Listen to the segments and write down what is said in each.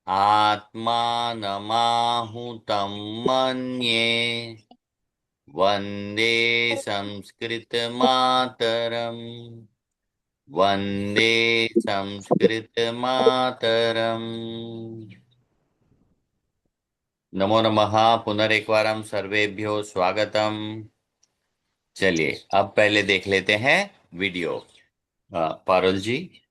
आत्मानमाहुतं मन्ये वन्दे संस्कृतमातरम्। वन्दे संस्कृतमातरम्। नमो नमः। पुनरेकवारं सर्वेभ्यो स्वागतम। चलिए अब पहले देख लेते हैं वीडियो। पारुल जी।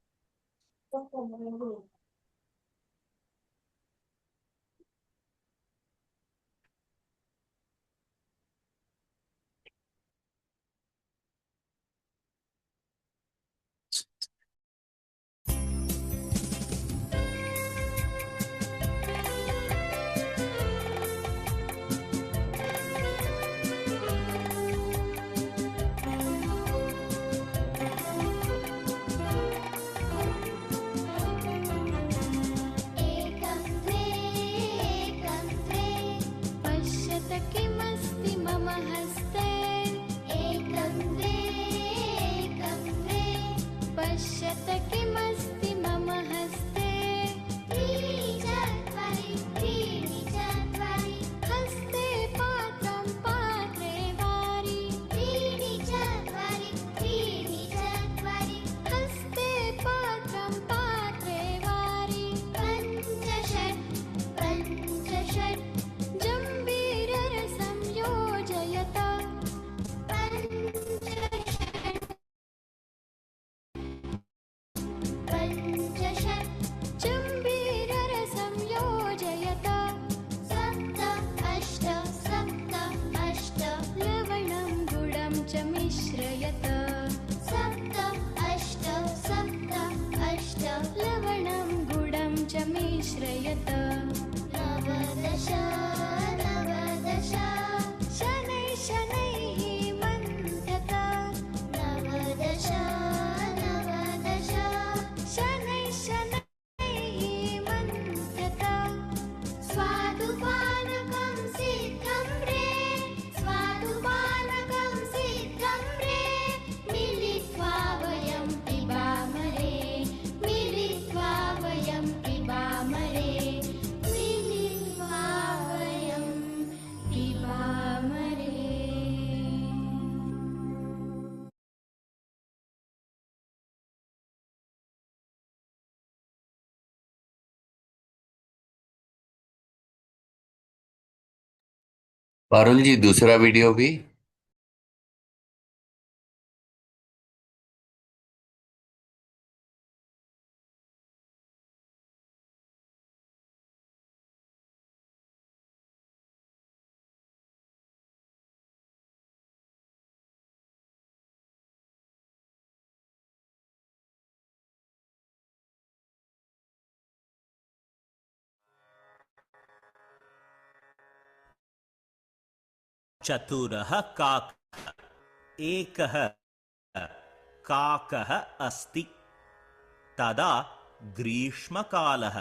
एकं द्वे पश्यत किमस्ति मम हस्ते। एकं द्वे पश्यत किमस्ति मम हस्ते। त्रीणि चत्वारि हस्ते पात्रं पात्रे वारि। त्रीणि चत्वारि हस्ते पात्रं पात्रे वारि। पञ्चषट् जम्बीररसं योजयत। पञ्चषट् जम्बीररसं योजयत। सप्त अष्ट लवणं गुडं च मिश्रयत। सप्त अष्ट लवणं गुडं च मिश्रयत। नवदश शनैः मन्थत। नवदश शनैः मन्थत। स्वादुपानकं सिद्धं रे। मिलित्वा वयं पिबामहे। मिलित्वा वयं पिबामहे। पारुल जी दूसरा वीडियो भी। चतुरः काकः एकः काकः अस्ति। तदा ग्रीष्मकालः।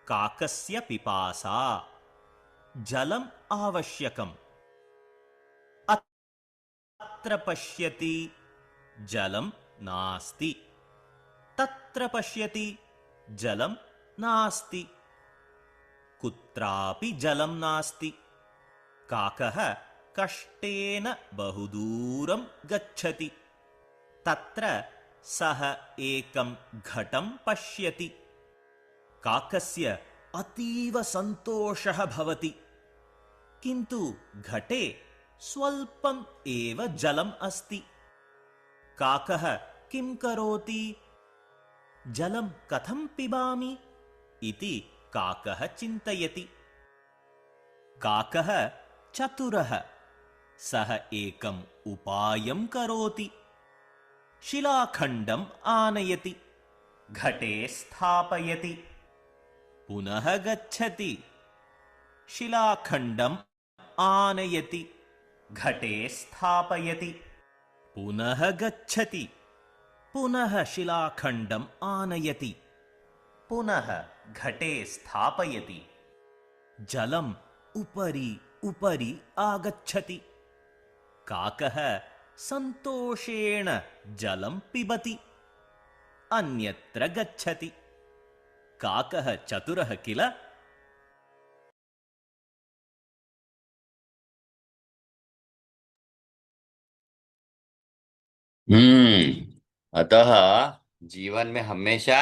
काकस्य पिपासा। जलम् आवश्यकम्। अत्र पश्यति जलं नास्ति। तत्र पश्यति जलं नास्ति। कुत्रापि जलं नास्ति। काकः कष्टेन बहुदूरं गच्छति। तत्र सः एकं घटं पश्यति। काकस्य अतीव सन्तोषः भवति। किन्तु घटे स्वल्पम् एव जलम् अस्ति। काकः किं करोति? जलं कथं पिबामि इति काकः चिन्तयति। काकः चतुरः। सः एकम् उपायं करोति। शिलाखण्डम् आनयति। घटे स्थापयति। पुनः गच्छति। शिलाखण्डम् आनयति। घटे स्थापयति। पुनः गच्छति। पुनः शिलाखण्डम् आनयति। पुनः घटे स्थापयति। जलम् उपरि उपरि आगच्छति। काकः सन्तोषेण जलं पिबति। अन्यत्र गच्छति। काकः चतुरः किल। अतः जीवन में हमेशा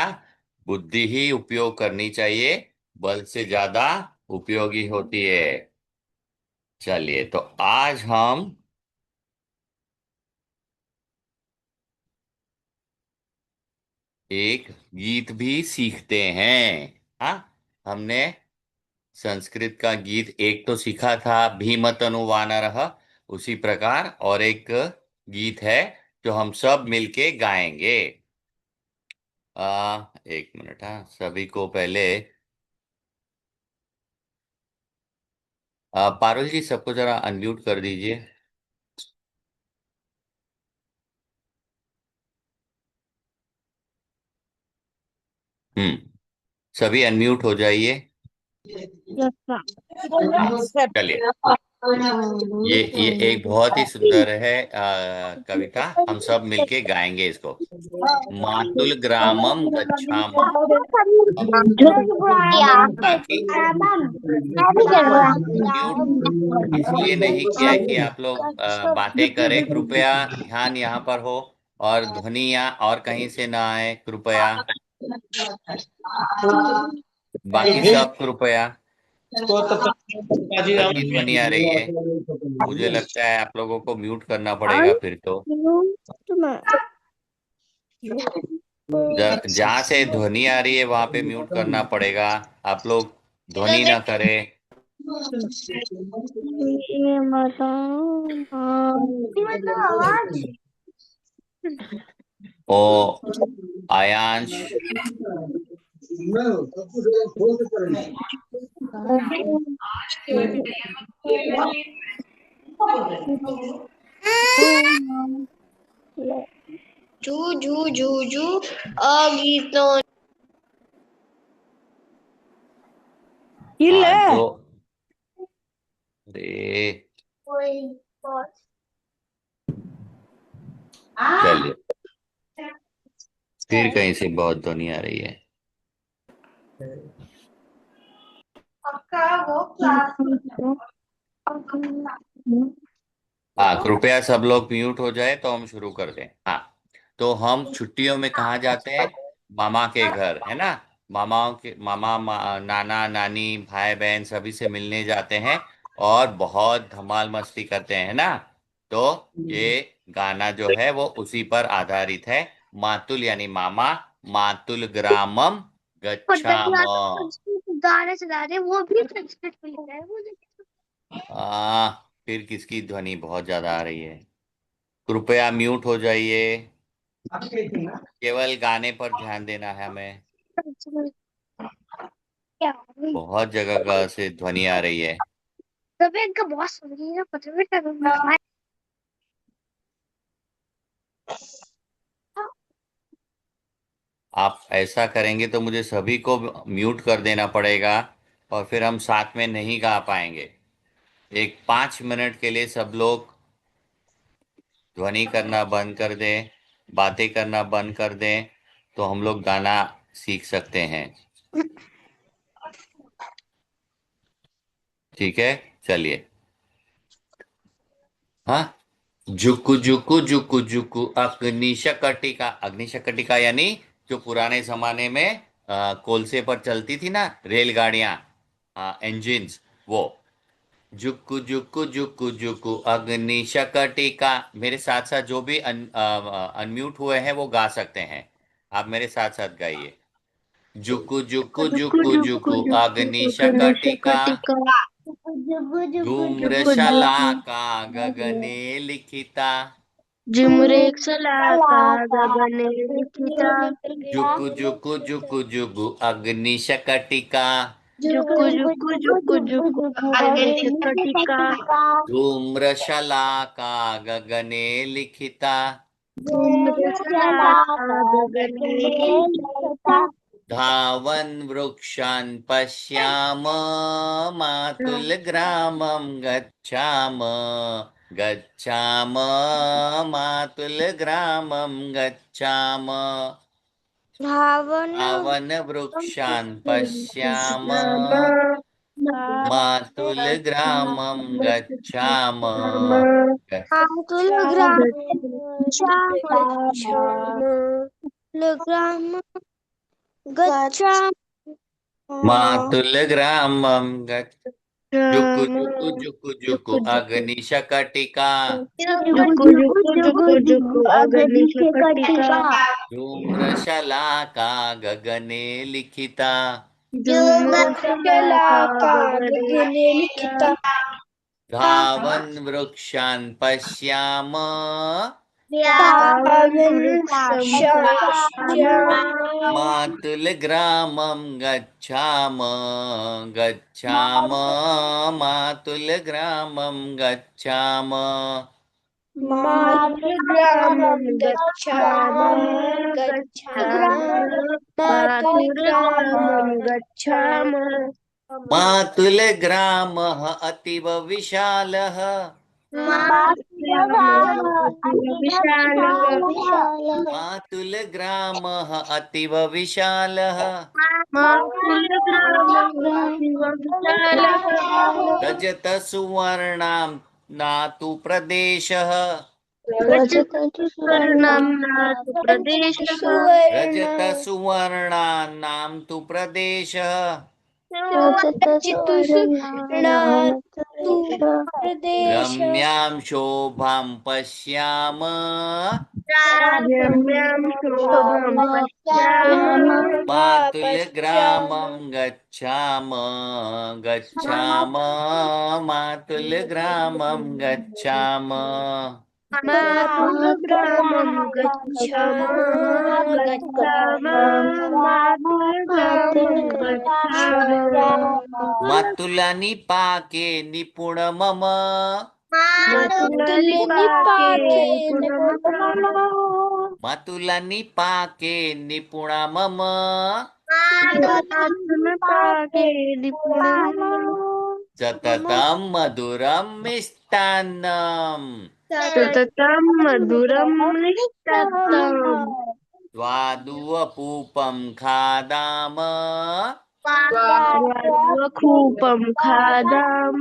बुद्धि ही उपयोग करनी चाहिए, बल से ज्यादा उपयोगी होती है। चलिए, तो आज हम एक गीत भी सीखते हैं। हाँ, हमने संस्कृत का गीत एक तो सीखा था, भीमतनु वानरः। उसी प्रकार और एक गीत है जो हम सब मिलके गाएंगे। एक मिनट, हाँ, सभी को पहले पारुल जी, सबको जरा अनम्यूट कर दीजिए। हम्म, सभी अनम्यूट हो जाइए। चलिए, ये एक बहुत ही सुंदर है कविता, हम सब मिलके गाएंगे इसको। मातुल ग्रामम गच्छाम। अब बाकी म्यूट इसलिए नहीं किया है कि आप लोग बातें करें, कृपया ध्यान यहाँ पर हो, और ध्वनि यहाँ और कहीं से ना आए कृपया। बाकी सब कृपया। हल्की ध्वनि आ रही है, मुझे लगता है आप लोगों को म्यूट करना पड़ेगा फिर तो। जहाँ से ध्वनि आ रही है वहां पे म्यूट करना पड़ेगा। आप लोग ध्वनि ना करें। ओ आयांश, जू जू जू जू गीतों जो रे, चलिए, फिर कहीं से बहुत ध्वनि आ रही है। हाँ, कृपया सब लोग म्यूट हो जाए तो हम शुरू कर दें। हाँ, तो हम छुट्टियों में कहाँ जाते हैं? मामा के घर, है ना। नाना नानी भाई बहन सभी से मिलने जाते हैं और बहुत धमाल मस्ती करते हैं, है ना। तो ये गाना जो है वो उसी पर आधारित है। मातुल यानी मामा, मातुल ग्रामम गच्छाम। गाने चला रहे वो भी संस्कृत में लिखा है आ फिर किसकी ध्वनि बहुत ज्यादा आ रही है? कृपया म्यूट हो जाइए। केवल गाने पर ध्यान देना है हमें। क्या बहुत जगह का से ध्वनि आ रही है। तभी इनका बॉस सुन रही है पता भी नहीं। आप ऐसा करेंगे तो मुझे सभी को म्यूट कर देना पड़ेगा, और फिर हम साथ में नहीं गा पाएंगे। एक 5 मिनट के लिए सब लोग ध्वनि करना बंद कर दें, बातें करना बंद कर दें, तो हम लोग गाना सीख सकते हैं। ठीक है, चलिए। हाँ, जुकु जुकु जुकु जुकु अग्निशकटिका। अग्निशकटिका यानी जो पुराने जमाने में कोलसे पर चलती थी ना रेलगाड़ियां, इंजिन्स, वो। जुकु जुकु जुकु जुकु अग्निशकटिका। मेरे साथ साथ जो भी अनम्यूट हुए हैं वो गा सकते हैं। आप मेरे साथ साथ गाइए। जुकु जुकु जुगु जुकु जुगु जुकु जुगु गणेश अग्निशकटिका। कटिका जुगु जुगु जुगु धूम्रशलाका गगने लिखिता। झुमरेक सलाका गगने लिखिता जुकु जुकु जुकु जुगु अग्निशकटिका। जुगु जुगु जुगु जुगु गणेश कटिका धूम्रशलाका गगने लिखिता। झुमरे सलाका गगने लिखिता धावन् वृक्षान् पश्याम, मातुल ग्रामं गच्छाम। गच्छाम, मातुल ग्रामं गच्छाम। धावन धावन वृक्षान् पश्याम मातुल ग्रामं गच्छाम मातुलग्राम ग्राम गच्छाम मातुल ग्रामं जुकु जुकु जुकु जुकु अग्निशकटिका जुकु जुकु जुकु जुकु अग्नि शकटिका धूम्रशलाका गगने लिखिता धूमशलाका गगने लिखिता धावन वृक्षान् पश्याम धावन वृक्षं पश्यामः मातुल ग्रामं गच्छाम गच्छाम मातुल ग्रामं गच्छाम मातृग्रामं गच्छामः मातृग्रामं गच्छामः मातुल ग्रामः अतीव विशालः मातुल ग्रामः अतीव विशालः रजत सुवर्णां नातु प्रदेशः रजत सुवर्णानां तु प्रदेशः रम्यां शोभां पश्याम मातुल ग्रामं गच्छाम गच्छाम मातुल ग्रामं गच्छाम मातृग्रामं गच्छामः मातुलानी पाके निपुण मम मातुलानी पाके निपुण मम सततं मधुरं मिष्टान्नम् सततं मधुरं निष्ठं स्वादुवपूपं खादाम खूपं खादाम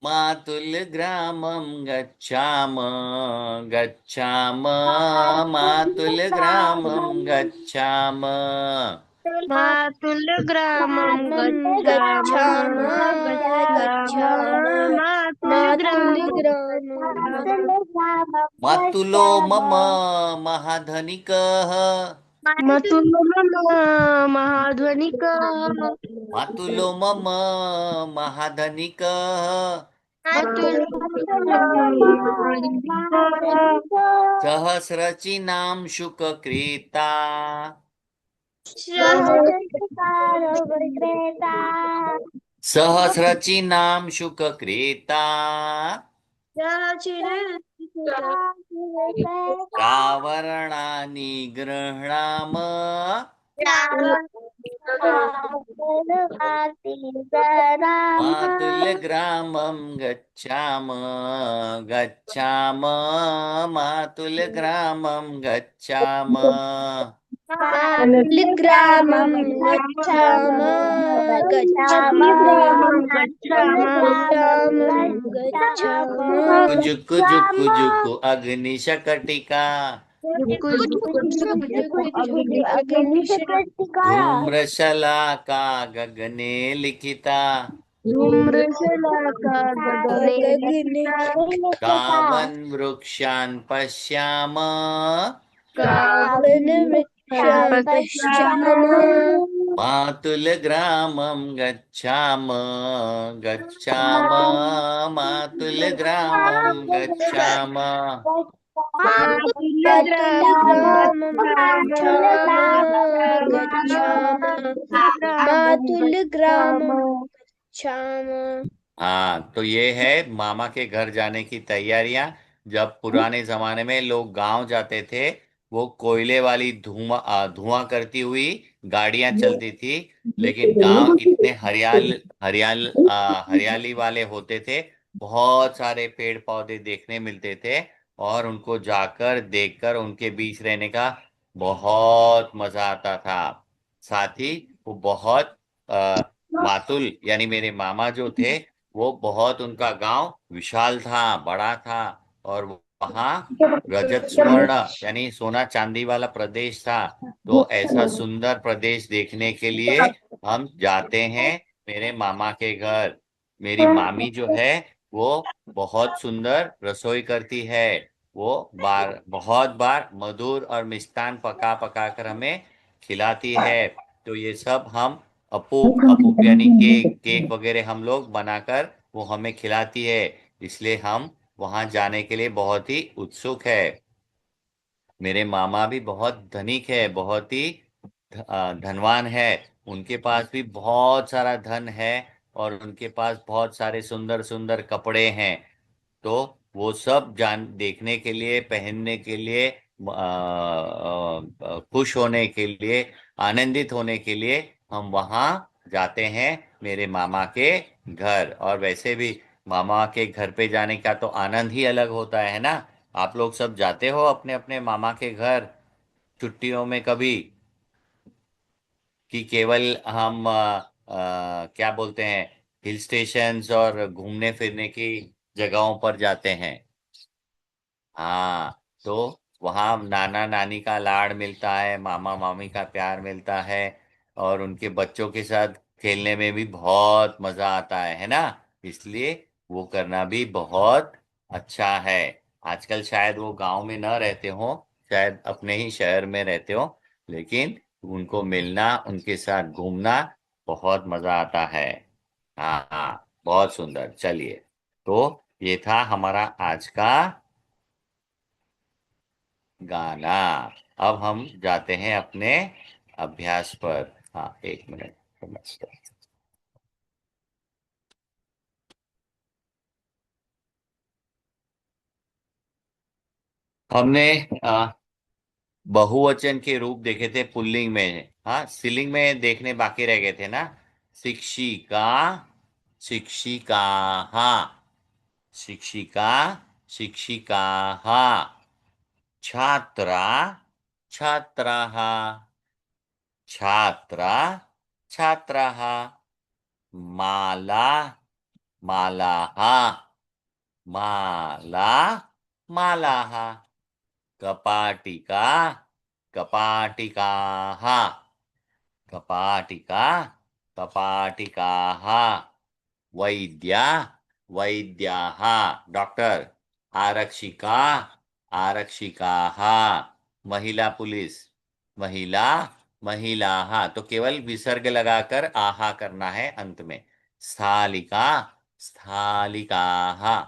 मातुल ग्रामं गच्छाम गच्छाम मातुल ग्रामं गच्छाम मातुलग्रामं मातुलो मम महाधनिकः मतुलो मम महाध्वनिकः मातुलो मम महाधनिकः सहस्रचिनां शुकक्रीता सहस्रचिनां शुकक्रीता कावर्णानि गृह्णाम मातुल ग्रामं गच्छाम गच्छाम मातुल ग्रामं गच्छाम ग्रामं गच्छामः जुकु जुकु जुकु अग्निशकटिका धूम्रशलाका गगने लिखिता धूम्रशलाका गगने तावन वृक्षान् पश्याम मातुल ग्रामं गच्छाम गच्छाम मातुल ग्रामं गच्छाम हाँ, तो ये है मामा के घर जाने की तैयारियां। जब पुराने जमाने में लोग गांव जाते थे, वो कोयले वाली धुआं करती हुई गाड़ियां चलती थी। लेकिन गांव इतने हरियाली वाले होते थे, बहुत सारे पेड़ पौधे देखने मिलते थे और उनको जाकर देखकर उनके बीच रहने का बहुत मजा आता था। साथ ही वो बहुत मातुल यानी मेरे मामा जो थे, वो बहुत, उनका गांव विशाल था, बड़ा था, और वहाँ रजत सुवर्ण यानी सोना चांदी वाला प्रदेश था। तो ऐसा सुंदर प्रदेश देखने के लिए हम जाते हैं मेरे मामा के घर। मेरी मामी जो है वो बहुत सुंदर रसोई करती है। वो बहुत बार मधुर और मिष्टान पका पका कर हमें खिलाती है। तो ये सब हम अपूप अपूप यानी केक केक वगैरह हम लोग बनाकर वो हमें खिलाती है। इसलिए हम वहां जाने के लिए बहुत ही उत्सुक है। मेरे मामा भी बहुत धनिक है, बहुत ही धनवान है। उनके पास भी बहुत सारा धन है, और उनके पास बहुत सारे सुंदर सुंदर कपड़े हैं। तो वो सब जान देखने के लिए, पहनने के लिए, खुश होने के लिए, आनंदित होने के लिए हम वहाँ जाते हैं मेरे मामा के घर। और वैसे भी मामा के घर पे जाने का तो आनंद ही अलग होता है ना। आप लोग सब जाते हो अपने अपने मामा के घर छुट्टियों में कभी, कि केवल हम क्या बोलते हैं, हिल स्टेशंस और घूमने फिरने की जगहों पर जाते हैं? हाँ, तो वहाँ नाना नानी का लाड़ मिलता है, मामा मामी का प्यार मिलता है, और उनके बच्चों के साथ खेलने में भी बहुत मजा आता है ना। इसलिए वो करना भी बहुत अच्छा है। आजकल शायद वो गांव में न रहते हो, शायद अपने ही शहर में रहते हो, लेकिन उनको मिलना, उनके साथ घूमना बहुत मजा आता है। हाँ हाँ, बहुत सुंदर। चलिए, तो ये था हमारा आज का गाना। अब हम जाते हैं अपने अभ्यास पर। हाँ, एक मिनट। हमने अ, बहुवचन के रूप देखे थे पुल्लिंग में। हाँ, स्त्रीलिंग में देखने बाकी रह गए थे ना। शिक्षिका, शिक्षिका, शिक्षिका, शिक्षिका, छात्रा, छात्राः, छात्रा, छात्राः, माला, मालाः, माला, मालाः, कपाटिका, कपाटिकाः, कपाटिका, कपाटिकाः, वैद्या, वैद्याः, डॉक्टर, आरक्षिका, आरक्षिकाः, महिला पुलिस, महिला, महिलाः। तो केवल विसर्ग लगाकर आहा करना है अंत में। स्थालिका, स्थालिकाः,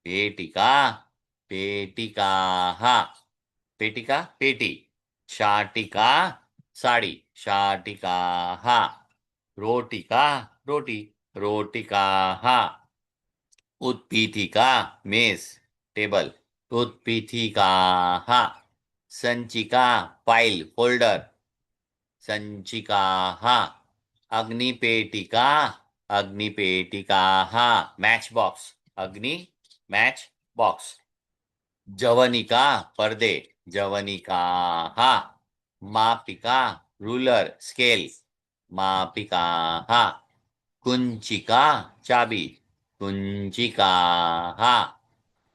पेटिका, पेटिकाः, पेटिका पेटी, शाटिका, साड़ी, शाटिकाः, रोटिका, रोटी, रोटिकाः, उत्पीठिका, मेज, टेबल, उत्पीठिकाः, संचिका, फाइल, फोल्डर, संचिकाः, अग्निपेटिका, अग्निपेटिकाः, मैच बॉक्स, अग्नि मैच बॉक्स, जवनिका, पर्दे, जवनिकाः, मापिका, रूलर, स्केल, मापिकाः, कुंचिका, चाबी, कुंचिकाः,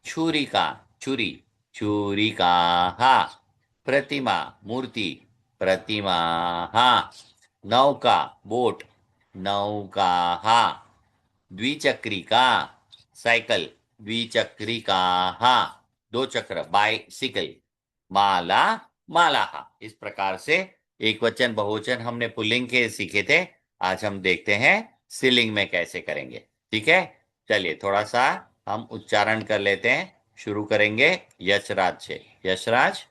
छुरिका, छुरी, छुरिकाः, प्रतिमा, मूर्ति, प्रतिमाः, नौका, बोट, नौकाः, द्विचक्रिका, साइकिल, द्विचक्रिकाः, दो चक्र, बाइसिकल, माला, मालाः। इस प्रकार से एक वचन बहुवचन हमने पुल्लिंग के सीखे थे। आज हम देखते हैं स्त्रीलिंग में कैसे करेंगे। ठीक है, चलिए थोड़ा सा हम उच्चारण कर लेते हैं। शुरू करेंगे यशराज से। यशराज।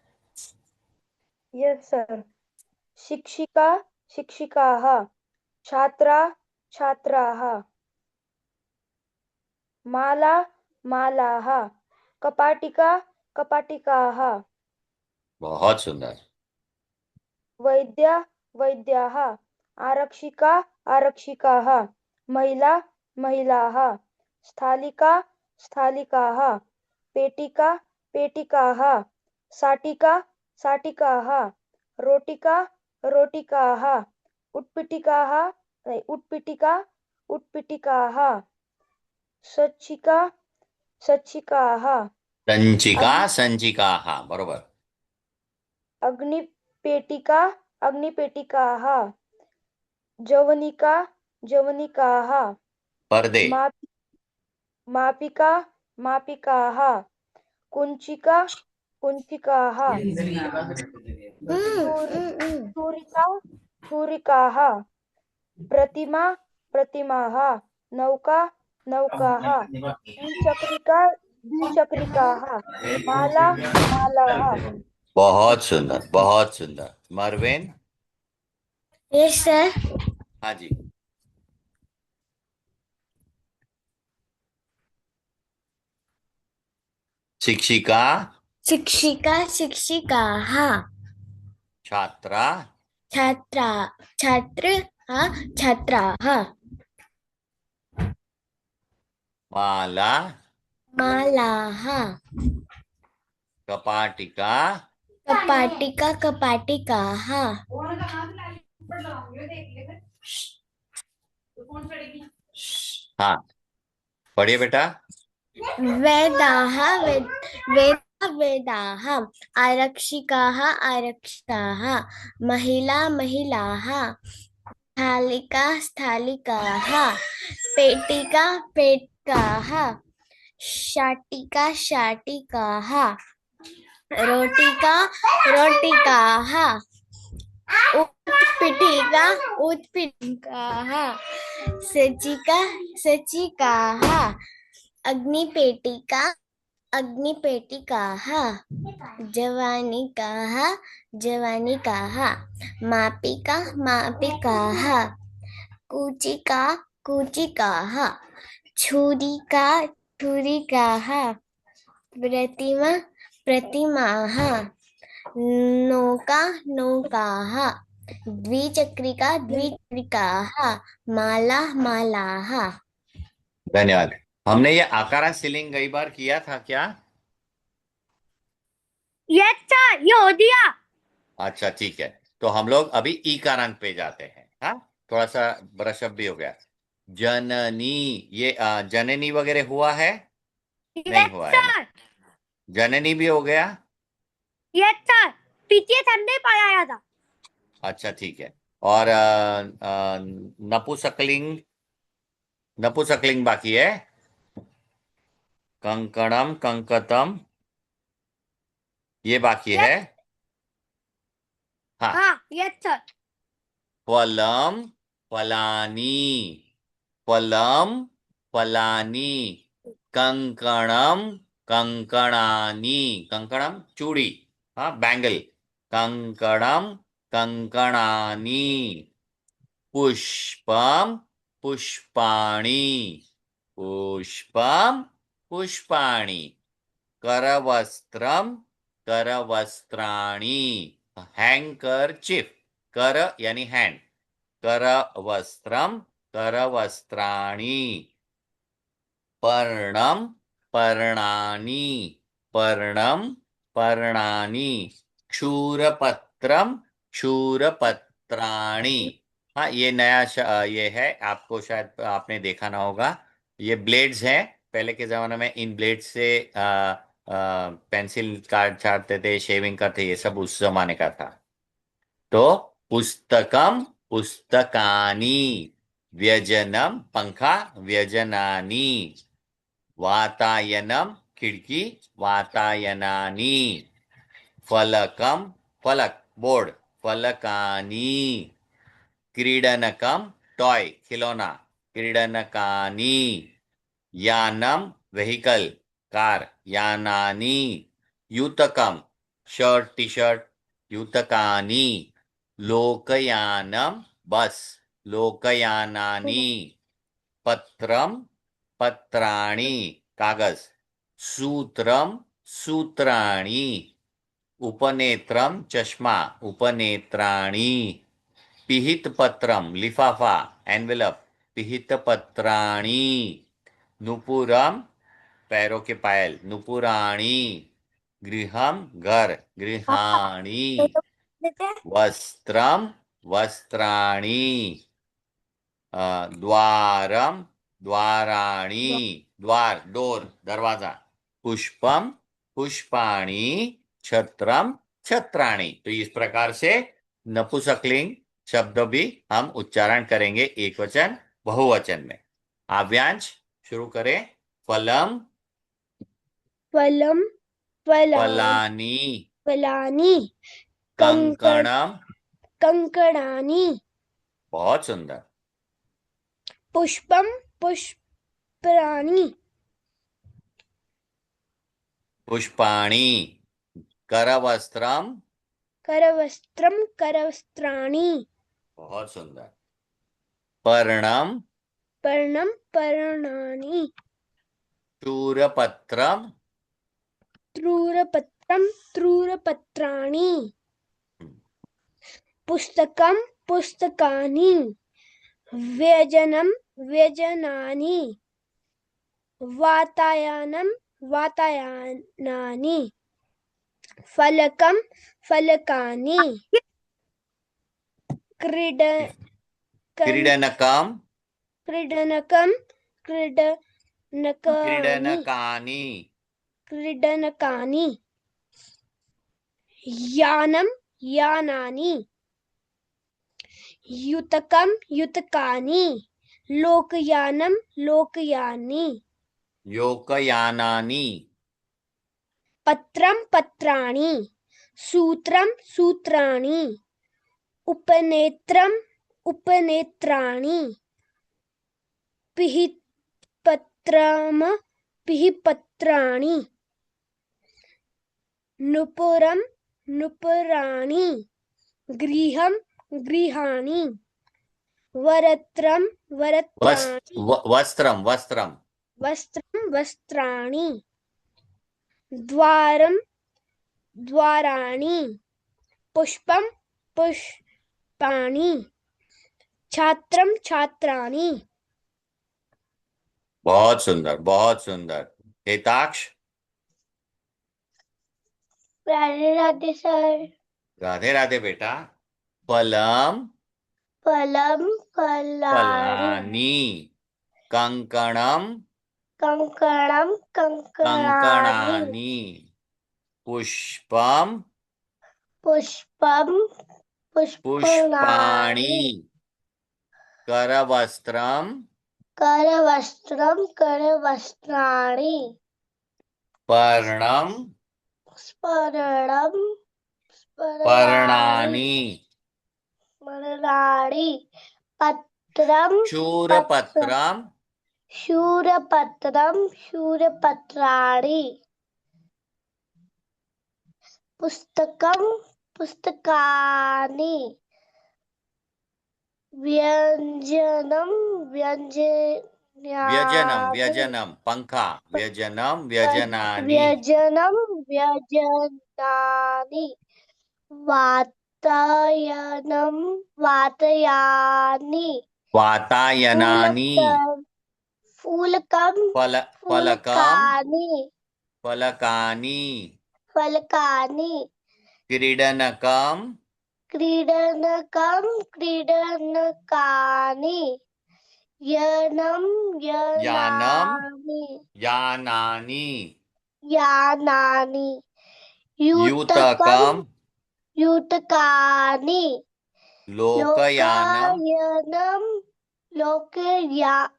Yes sir. शिक्षिका, शिक्षिकाः, छात्रा, छात्राः, माला, मालाः, कपाटिका, कपाटिकाः, बहुत सुंदर। वैद्य, वैद्याः, आरक्षिका, आरक्षिकाः, महिला, महिलाः, स्थालिका, स्थालिकाः, पेटिका, पेटिकाः, शाटिका, शाटिकाः, रोटिका रोटिकाः उत्पीठिकाः नहीं, उत्पीठिका उत्पीठिकाः सज्जिका सज्जिकाः संचिका अग्नि संचिकाः बरोबर. अग्निपेटिका अग्निपेटिकाः जवनिका जवनिकाः पर्दे. मापि मापिका मापिकाः कुञ्चिका कुञ्चिकाः छुरिका छुरिकाः प्रतिमा प्रतिमाः नौका नौकाः द्विचक्रिका द्विचक्रिकाः माला मालाः बहुत सुंदर, बहुत सुंदर. मरविन. Yes sir. हाँ जी. शिक्षिका. शिक्षिका शिक्षिकाः छात्रा. छात्रा छात्रः छात्राः माला. मालाः कपाटिका. कपाटिका कपाटिकाः हाँ, पढ़िए बेटा. वेदाः वेदाः आरक्षिकाः आरक्षिकाः महिला महिलाः स्थालिका स्थालिकाः पेटिका पेटिकाः शाटिका शाटिकाः रोटिका रोटिकाः उत्पीठिका उत्पीठिकाः सज्जिका सज्जिकाः अग्निपेटिका अग्निपेटिकाः जवानिकाः जवानिकाः मापिका मापिकाः कूचिका कूचिकाः छुरिका छुरिकाः प्रतिमा प्रतिमाः नौका नौकाः द्विचक्रिका द्विचक्रिकाः माला मालाः. धन्यवाद. हमने ये आकारा सीलिंग कई बार किया था क्या? यस सर, ये हो दिया. अच्छा ठीक है. तो हम लोग अभी ई कारांत पे जाते हैं. हाँ, थोड़ा सा ब्रश अप भी हो गया. जननी, ये जननी वगैरह हुआ है? नहीं यस हुआ है ना. सर, जननी भी हो गया. यस सर, पिछले संडे पढ़ाया था. अच्छा ठीक है. और नपुंसकलिंग, नपुंसकलिंग बाकी है. कंकणम कंकतम ये बाकी है. हाँ. हाँ यस सर. फलम फलानी, फलम फलानी. कंकणम कंकणानी, कंकणम चूड़ी, हाँ बैंगल. कंकणम कंकणानी. पुष्पम पुष्पाणि, पुष्पम पुष्पाणि. करवस्त्रम करवस्त्राणि. हैंकरचिफ, कर यानी हैंड. करवस्त्रम करवस्त्राणि. पर्णम पर्णानि, पर्णम पर्णानि. क्षूरपत्रम क्षूरपत्राणि. हाँ, ये नया ये है, आपको शायद आपने देखा ना होगा. ये ब्लेड्स हैं. पहले के जमाने में इन ब्लेड से पेंसिल काट छाटते थे, शेविंग करते, ये सब उस जमाने का था. तो पुस्तकम पुस्तकानि. व्यजनम पंखा, व्यजनानि. वातायनम खिड़की, वातायनानि. फलकम फलक बोर्ड, फलकानि. क्रीडनकम टॉय खिलौना, क्रीडनकानि. यानम व्हीकल कार, यानानि. युतकम शर्ट टी शर्ट, युतकानि. लोकयानम बस, लोकयानानि. पत्रम पत्राणि कागज. सूत्रम सूत्राणि. उपनेत्रम चश्मा, उपनेत्राणि. पिहित पत्रम लिफाफा, एनवेलप, पिहित पत्राणि. नुपुरम पैरों के पायल, नुपुराणि. गृहम घर, गृहाणि. वस्त्रम वस्त्राणि, द्वारम द्वाराणि, द्वार डोर दरवाजा, पुष्पम पुष्पाणि, छत्रम छत्राणि। तो इस प्रकार से नपुंसकलिंग शब्द भी हम उच्चारण करेंगे एक वचन बहुवचन में। आव्यांश शुरू करें। फलम फलम फला फलानि, फलानि कंकणम, कंकणानि बहुत सुंदर, पुष्पम पुष्पाणि पुष्पाणि, करवस्त्रम, करवस्त्रम करवस्त्राणि बहुत सुंदर, पर्णम, पर्णम पर्णानि शूरपत्रम, त्रूरपत्रम त्रूरपत्राणि पुस्तकम पुस्तकानि व्यजनम व्यजनानि वातायनम वातायनानि फलकम फलकानि क्रीड क्रीडनकम, क्रीडनकम क्रीडनकानि क्रीडनकानि, क्रीडनकानि यानम यानानि युतकम युतकानि लोकयानम लोकयानि योकयानानि, पत्रम पत्राणि सूत्रम सूत्राणि उपनेत्रम उपनेत्राणि पिहिपत्रम पिहिपत्राणि नुपुरम नुपुराणि गृहम गृहाणि वरत्रम वरत्राणि वस्त्रम वस्त्रम, वस्त्रम वस्त्राणि द्वारम द्वाराणि पुष्पम पुष्पाणि छात्रम छात्राणि। बहुत सुंदर बहुत सुंदर। हेताक्ष, राधे राधे सर। राधे राधे बेटा। फलम फलम फलानि फलानि, कंकणम कंकणम कंकणानि कंकणानि, पुष्पम पुष्पम पुष्पाणि, पुष्पाणि करवस्त्रम करवस्त्रम करवस्त्राणि पर्णम स्पर्णम पर्णानि, स्मरणानि पत्रम शूरपत्रम शूरपत्रम शूरपत्राणि पुस्तकम पुस्तकानि व्यंजनम व्यजनम व्यंजनानि व्यजनम पंखा, व्यजनम व्यजनानि, व्यजनम व्यजनानि वातायनम वातयानि वातायनानि, फूलकम फलकम फूलकानि फलकानि, फलकानि क्रीडनकम क्रीडनकम क्रीडनकानि यानम यानम यानानि यानानि, यानानि युतकम युतकम युतकानि लोकयानम लोकायनम लोकयानानि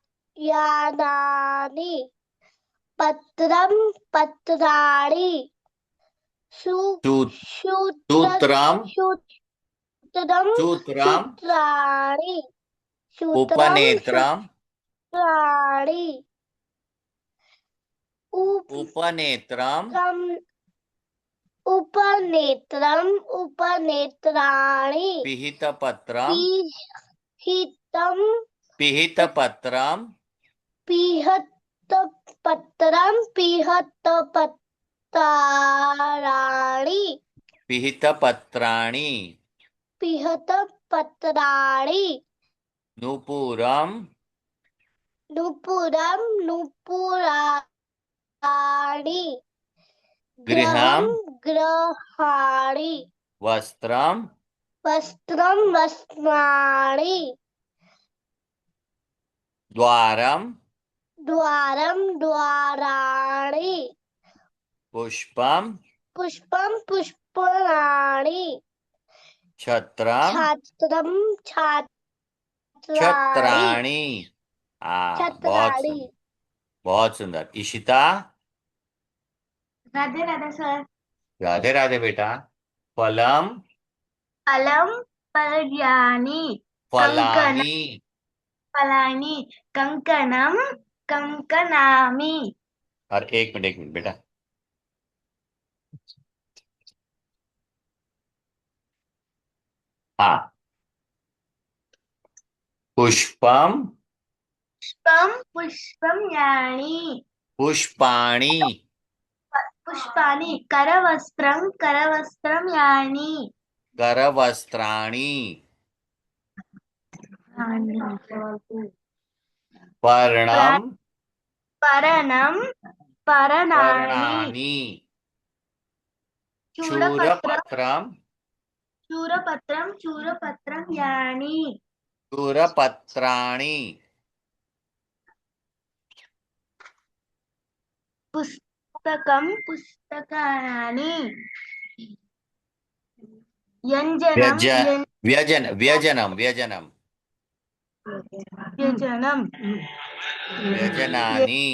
पत्रम पत्राणि सूत्रम सूत्रम सूत्रम सूत्राणि सूत्रम उपनेत्रम सूत्राणि उपनेत्रम उपनेत्रम उपनेत्राणि पिहितपत्रम पिहितम पिहितपत्रम पिहत्तपत्रम पिहत्तपत्राणि पिहितपत्राणि, पिहत्तपत्राणि नूपुरम नुपुरम नुपुराणि गृहम ग्रहम ग्रहाणि वस्त्रम वस्त्रम वस्त्राणि द्वारम द्वारम द्वाराणि पुष्पम पुष्पम पुष्पाणि छत्रम छात्रम छात्राणि छत्राणि। हाँ, छत्राणि। बहुत सुंदर। इशिता, राधे राधे सर। राधे राधे बेटा। फलम फलम फलजानि कंकण फलानी। फलानि कंकणम कंकणामि। और एक मिनट बेटा। हाँ, पुष्पम पुष्पम पुष्पम यानि पुष्पाणि पुष्पाणि करवस्त्रम करवस्त्रम यानि करवस्त्राणि पर्णम परणम परणानि पर्णानि चूड़पत्रम शूरपत्रम चूड़पत्रम चूड़पत्रम यानि शूरपत्राणि पुस्तकम पुस्तकानि व्यंजनम व्यज व्यजनम व्यजनम व्यंजनम व्यजनानि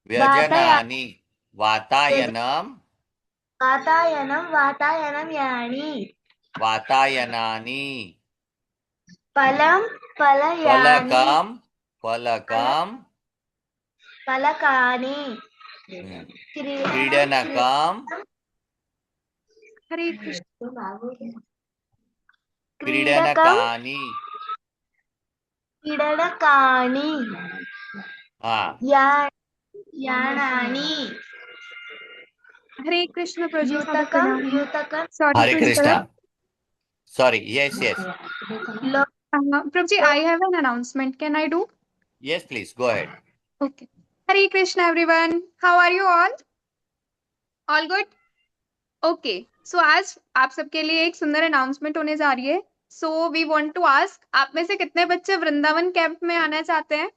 वाताय व्यजनानि वातायनम वातायनम वातायनम यानि वातायनानि फलम फलयानि फलकम फल फलकम फलकानि क्रीडनम क्रीडनकम हरे कृष्ण क्रीडकम क्रीडनकानि। क्रीडनकानि हाँ, या यानानि हरे कृष्ण प्रभु जी का युतकम प्रणाम। युतकम सॉरी हरे टू Krishna. Interrupt. Sorry, yes yes लो Prabhu ji, I have an announcement, can I do? Yes, please go ahead. Okay. Hare Krishna everyone, how are you all? All good? Okay, so आज आप सबके लिए एक सुंदर अनाउंसमेंट होने जा रही है। So we want to ask, आप में से कितने बच्चे वृंदावन कैंप में आना चाहते हैं?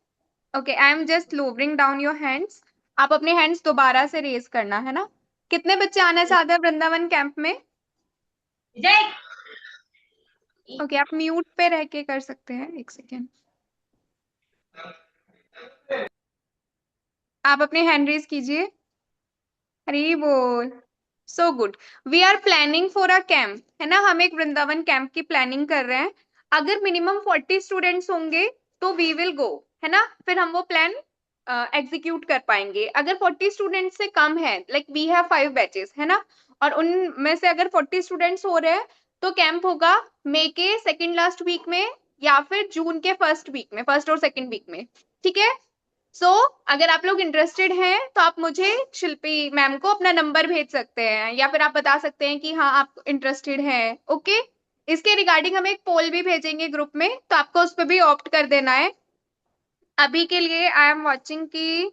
Okay, I am just lowering down your hands. आप अपने हैंड्स दोबारा से रेज करना है ना। कितने बच्चे आना चाहते हैं वृंदावन कैंप में? जय ओके, आप म्यूट पे रह के कर सकते हैं, एक सेकेंड। आप अपने हैंड रेज कीजिए। हरी बोल। So good. We are planning for a camp, है ना। हम एक वृंदावन कैंप की प्लानिंग कर रहे हैं। अगर मिनिमम 40 स्टूडेंट्स होंगे तो वी विल गो, है ना। फिर हम वो प्लान एग्जीक्यूट कर पाएंगे। अगर 40 स्टूडेंट्स से कम है, लाइक वी हैव 5 बैचेस, है ना, और उनमें से अगर 40 स्टूडेंट्स हो रहे हैं तो कैंप होगा मई के सेकेंड लास्ट वीक में या फिर जून के फर्स्ट वीक में, फर्स्ट और सेकेंड वीक में। ठीक है। सो अगर आप लोग इंटरेस्टेड हैं तो आप मुझे शिल्पी मैम को अपना नंबर भेज सकते हैं, या फिर आप बता सकते हैं कि हाँ आप इंटरेस्टेड हैं। ओके, इसके रिगार्डिंग हम एक पोल भी भेजेंगे ग्रुप में, तो आपको उस पर भी ऑप्ट कर देना है। अभी के लिए आई एम वॉचिंग की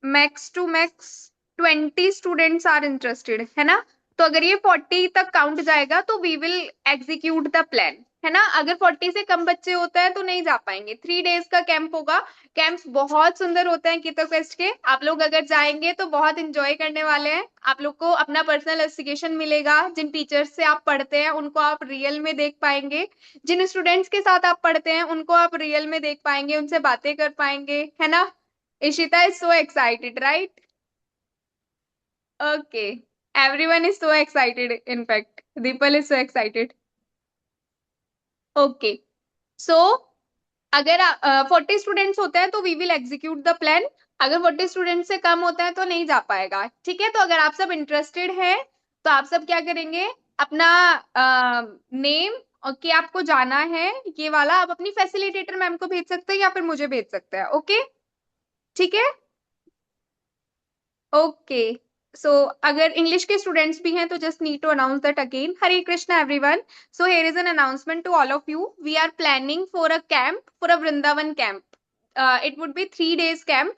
max to max 20 students are interested, है ना। तो अगर ये 40 तक काउंट जाएगा तो we will execute the plan, है ना। अगर 40 से कम बच्चे होते हैं तो नहीं जा पाएंगे। 3 डेज का कैंप होगा। कैंप्स बहुत सुंदर होते हैं गीता फेस्ट के। आप लोग अगर जाएंगे तो बहुत इंजॉय करने वाले हैं। आप लोग को अपना पर्सनल एजुकेशन मिलेगा। जिन टीचर्स से आप पढ़ते हैं उनको आप रियल में देख पाएंगे। जिन स्टूडेंट्स के साथ आप पढ़ते हैं उनको आप रियल में देख पाएंगे, उनसे बातें कर पाएंगे, है ना। Ishita is so excited, right? Okay. Everyone is so excited. In fact, Deepal is so excited. Okay. So, अगर 40 स्टूडेंट्स होते हैं तो we will execute the plan. अगर 40 स्टूडेंट्स से कम होता है तो नहीं जा पाएगा। ठीक है। तो अगर आप सब इंटरेस्टेड हैं तो आप सब क्या करेंगे, अपना नेम और कि आपको जाना है ये वाला आप अपनी फैसिलिटेटर मैम को भेज सकते हैं या फिर मुझे भेज सकते हैं। ओके, ठीक है। ओके, सो अगर इंग्लिश के स्टूडेंट्स भी हैं तो just need to announce that again. Hare Krishna everyone. So here is an announcement to all of you. We are planning for a camp, for a Vrindavan camp. It would be 3 days camp.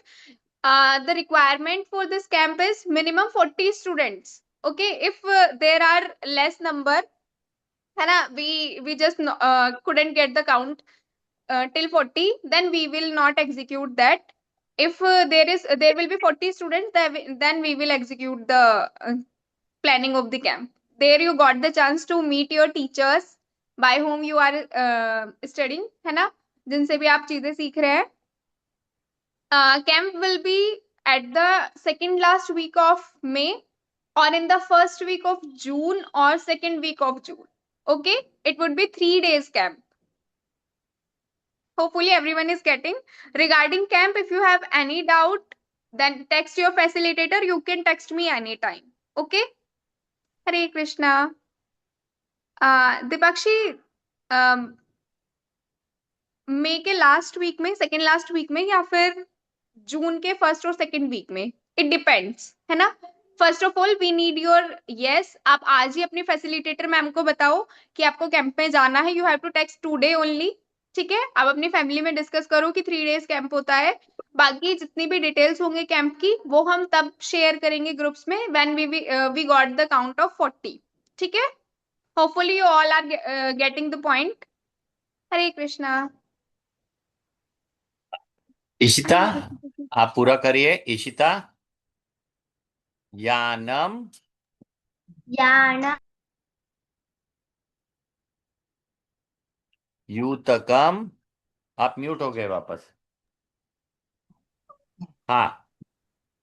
The requirement for this camp is minimum 40 students. Okay, if there are less number, है ना, we just couldn't get the count till 40, then we will not execute that. If there will be 40 students, then we will execute the planning of the camp. There you got the chance to meet your teachers by whom you are studying, है ना, जिनसे भी आप चीजें सीख रहे हैं. Camp will be at the second last week of May, or in the first week of June, or second week of June. Okay, it would be 3 days camp. Hopefully everyone is getting. Regarding camp, if you have any doubt, then text your facilitator. You can text me anytime. Okay. Hare Krishna. Deepakshi, मई के last week में, second last week में, या फिर जून के first और second week में, इट डिपेंड्स, है ना. First of all we need your yes. आप आज ही अपनी फैसिलिटेटर मैम को बताओ कि आपको कैंप में जाना है. You have to text today only. ठीक है, आप अपनी फैमिली में डिस्कस करो कि 3 days कैंप होता है. बाकी जितनी भी डिटेल्स होंगे कैंप की, वो हम तब शेयर करेंगे ग्रुप्स में when we got the count of 40. ठीक है. Hopefully you all are getting the point. Hare Krishna. Ishita, आप पूरा करिए. इशिता. यानम यानम यूतकम. आप म्यूट हो गए वापस. हाँ,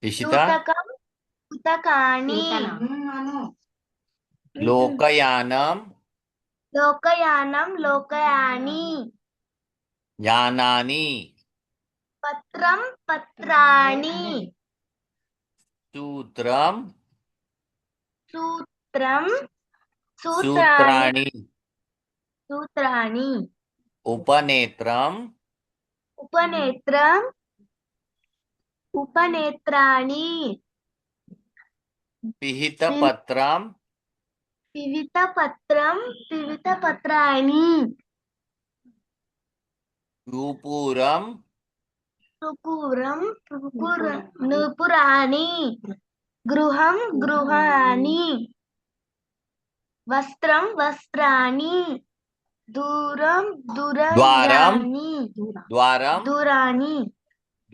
इशिता. युतकम युतकानि लोकयानम लोकयानं लोकयानि यानानि पत्रं पत्राणि सूत्रम सूत्रं सूत्राणि सूत्राणि सूत्राणि उपनेत्रम उपनेत्रं उपनेत्राणि पिहितपत्रम पिवितपत्रं पिवितपत्राणि नूपुरम नुपुरं नूपुराणि गृहं गृहाणि वस्त्रं वस्त्राणि दूरं द्वारम दूराणि द्वारम दूराणि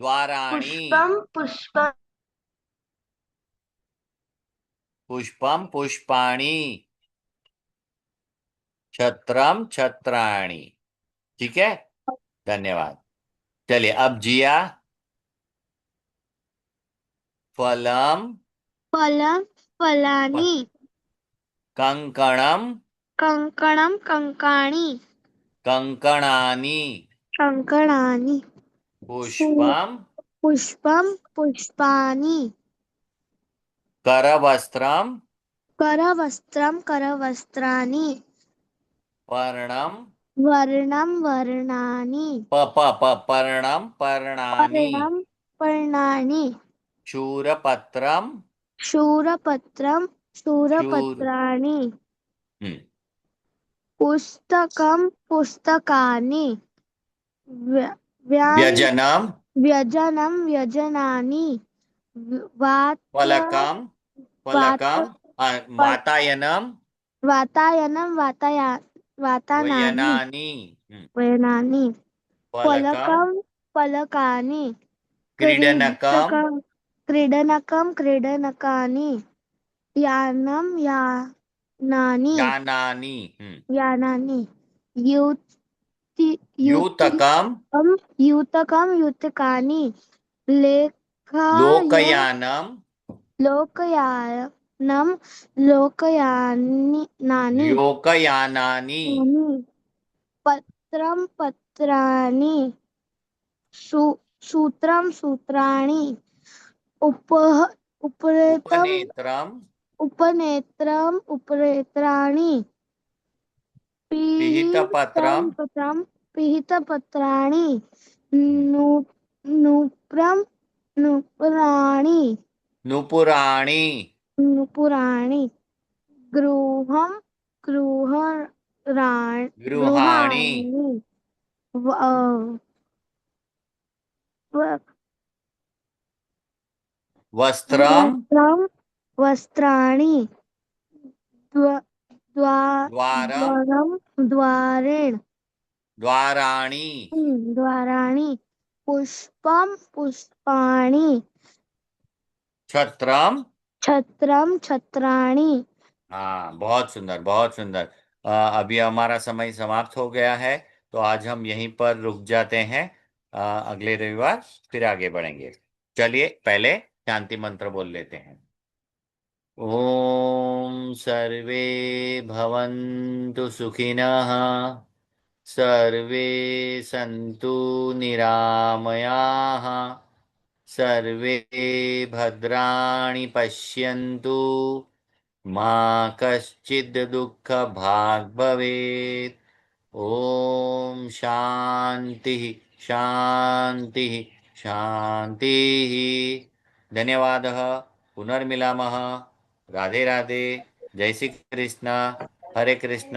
द्वाराणि पुष्पं पुष्पं पुष्पम पुष्पाणि छत्रम छत्राणि. ठीक है, धन्यवाद. चलिए अब जिया. फलम फलं फलानि कंकणम कंकणं कंकाणि कंकणानि कंकणानि पुष्पम पुष्पं पुष्पाणि करवस्त्रम करवस्त्रं करवस्त्राणि पर्णम वर्णं वर्णानि पर्णम पर्णानि पर्णं पर्णानि शूरपत्रम शूरपत्रं शूरपत्राणि हम्म, पुस्तकं पुस्तकानि व्यजनम व्यजनं व्यजनानि फलकम फलकम वातायनम वातायनं वातानानि वयनानि वयनानि फलकम फलकानि क्रीडनकम क्रीडनकानि यानं यानानि यानानि यूतकम युतकानि लोकयानम लोकयानं लोकयानानि लोकयानानि पत्रं पत्राणि सूत्रं सूत्राणि उपनेत्रम उपनेत्रं उपनेत्राणि पिहितपत्रम पिहितपत्राणि नूपुरं नूपुराणि नुपुराणि नूपुराणि गृहं गृहाणि गृहाणि वस्त्रम वस्त्रम वस्त्राणि द्व द्वा द्वारम द्वारम द्वारेण द्वाराणि द्वाराणि पुष्पम पुष्पाणि छत्रम। छत्रम छत्राणि हाँ, बहुत सुंदर, बहुत सुंदर। अभी हमारा समय समाप्त हो गया है, तो आज हम यहीं पर रुक जाते हैं। अगले रविवार फिर आगे बढ़ेंगे। चलिए पहले शांति मंत्र बोल लेते हैं। ओम सर्वे भवन्तु सुखिनः, सर्वे सन्तु निरामयाः, सर्वे भद्राणि पश्यन्तु, मा कश्चित् दुःखभाग् भवेत्। ओम शांति शांति शांतिः। धन्यवादः। पुनर्मिलामः। राधे राधे। जय श्री कृष्ण। हरे कृष्ण।